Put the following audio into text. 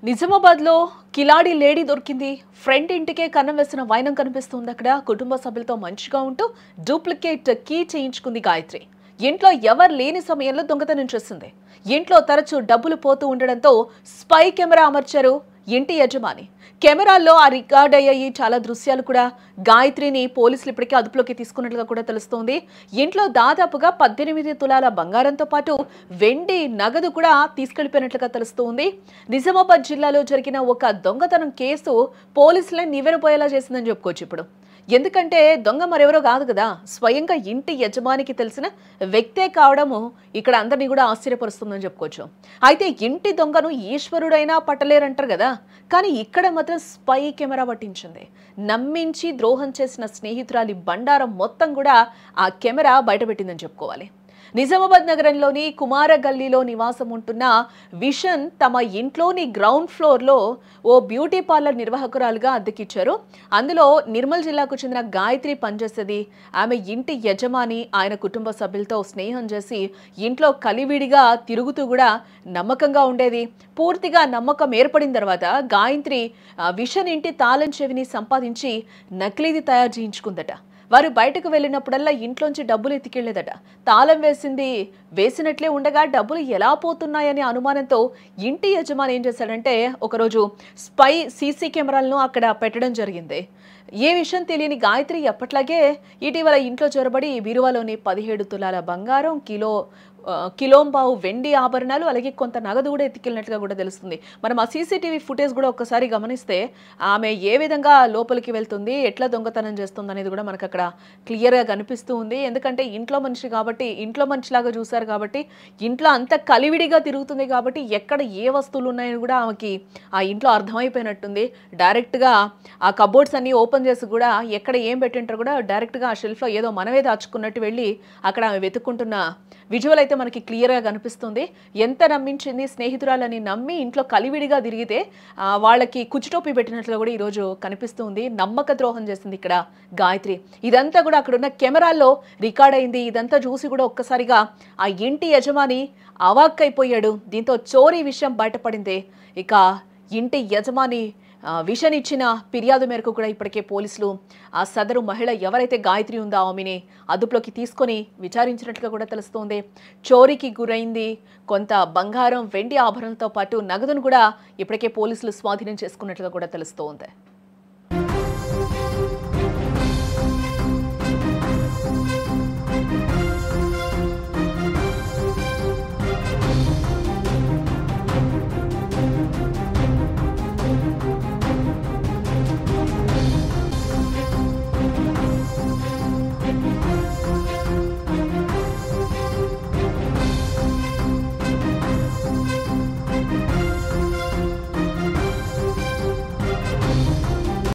నిజామాబాద్లో కిలాడి లేడీ దొరికింది. ఫ్రెండ్ ఇంటికే కన్నం వేసిన వైనం కనిపిస్తుంది. అక్కడ కుటుంబ సభ్యులతో మంచిగా ఉంటూ డూప్లికేట్ కీ చేయించుకుంది గాయత్రి. ఇంట్లో ఎవరు లేని సమయంలో దొంగతనం చేసింది. ఇంట్లో తరచూ డబ్బులు పోతూ ఉండడంతో స్పై కెమెరా అమర్చారు ఇంటి యజమాని. కెమెరాల్లో ఆ రికార్డ్ అయ్యాయి చాలా దృశ్యాలు కూడా. గాయత్రిని పోలీసులు ఇప్పటికే అదుపులోకి తీసుకున్నట్లుగా కూడా తెలుస్తోంది. ఇంట్లో దాదాపుగా 18 తులాల బంగారంతో పాటు వెండి నగదు కూడా తీసుకెళ్లిపోయినట్లుగా తెలుస్తోంది. నిజామాబాద్ జిల్లాలో జరిగిన ఒక దొంగతనం కేసు పోలీసులను నివ్వెరపోయేలా చేసిందని చెప్పుకోవచ్చు ఇప్పుడు. ఎందుకంటే దొంగ మరెవరో కాదు కదా, స్వయంగా ఇంటి యజమానికి తెలిసిన వ్యక్తే కావడము ఇక్కడ అందరినీ కూడా ఆశ్చర్యపరుస్తుందని చెప్పుకోవచ్చు. అయితే ఇంటి దొంగను ఈశ్వరుడైనా పట్టలేరంటారు కదా, కానీ ఇక్కడ మాత్రం స్పై కెమెరా పట్టించింది. నమ్మించి ద్రోహం చేసిన స్నేహితురాలి బండారం మొత్తం కూడా ఆ కెమెరా బయటపెట్టిందని చెప్పుకోవాలి. నిజామాబాద్ నగరంలోని కుమార గల్లీలో నివాసం ఉంటున్న విషన్ తమ ఇంట్లోని గ్రౌండ్ ఫ్లోర్లో ఓ బ్యూటీ పార్లర్ నిర్వాహకురాలుగా అద్దెకిచ్చారు. అందులో నిర్మల్ జిల్లాకు చెందిన గాయత్రి పనిచేసేది. ఆమె ఇంటి యజమాని ఆయన కుటుంబ సభ్యులతో స్నేహం చేసి ఇంట్లో కలివిడిగా తిరుగుతూ కూడా నమ్మకంగా ఉండేది. పూర్తిగా నమ్మకం ఏర్పడిన తర్వాత గాయత్రి విషన్ ఇంటి తాళం చెవిని సంపాదించి నకిలీది తయారు చేయించుకుందట. వారు బయటకు వెళ్ళినప్పుడల్లా ఇంట్లోంచి డబ్బులు ఎత్తికెళ్లేదట. తాళం వేసినట్లే ఉండగా డబ్బులు ఎలా పోతున్నాయనే అనుమానంతో ఇంటి యజమాని ఏం చేశాడంటే ఒకరోజు స్పై సీసీ కెమెరాలను అక్కడ పెట్టడం జరిగింది. ఏ విషయం తెలియని గాయత్రి ఎప్పట్లాగే ఇటీవల ఇంట్లో చొరబడి బీరువాలోని 17 తులాల బంగారం, కిలోంబావు వెండి ఆభరణాలు, అలాగే కొంత నగదు కూడా ఎత్తికెళ్ళినట్లుగా కూడా తెలుస్తుంది. మనం ఆ సీసీటీవీ ఫుటేజ్ కూడా ఒక్కసారి గమనిస్తే ఆమె ఏ విధంగా లోపలికి వెళ్తుంది, ఎట్లా దొంగతనం చేస్తుంది అనేది కూడా మనకు అక్కడ క్లియర్గా కనిపిస్తూ ఉంది. ఎందుకంటే ఇంట్లో మనిషి కాబట్టి, ఇంట్లో మనిషిలాగా చూశారు కాబట్టి, ఇంట్లో అంత కలివిడిగా తిరుగుతుంది కాబట్టి ఎక్కడ ఏ వస్తువులు ఉన్నాయని కూడా ఆమెకి ఆ ఇంట్లో అర్థమైపోయినట్టుంది. డైరెక్ట్గా ఆ కబోర్డ్స్ అన్ని ఓపెన్ చేసి కూడా ఎక్కడ ఏం పెట్టింటారో కూడా డైరెక్ట్గా ఆ షెల్ఫ్లో ఏదో మనమే దాచుకున్నట్టు వెళ్ళి అక్కడ ఆమె వెతుక్కుంటున్న విజువల్ అయితే మనకి క్లియర్గా కనిపిస్తుంది. ఎంత నమ్మించింది, స్నేహితురాలని నమ్మి ఇంట్లో కలివిడిగా తిరిగితే వాళ్ళకి కుచ్చుటోపి పెట్టినట్లుగా కూడా ఈరోజు కనిపిస్తుంది. నమ్మక ద్రోహం చేసింది ఇక్కడ గాయత్రి. ఇదంతా కూడా అక్కడున్న కెమెరాల్లో రికార్డ్ అయింది. ఇదంతా చూసి కూడా ఒక్కసారిగా ఆ ఇంటి యజమాని అవాక్కైపోయాడు. దీంతో చోరీ విషయం బయటపడింది. ఇక ఇంటి యజమాని విషన్ ఇచ్చిన ఫిర్యాదు మేరకు కూడా ఇప్పటికే పోలీసులు ఆ సదరు మహిళ ఎవరైతే గాయత్రి ఉందో ఆమెని అదుపులోకి తీసుకొని విచారించినట్లుగా కూడా తెలుస్తోంది. చోరీకి గురైంది కొంత బంగారం, వెండి ఆభరణలతో పాటు నగదును కూడా ఇప్పటికే పోలీసులు స్వాధీనం చేసుకున్నట్లుగా కూడా తెలుస్తోంది.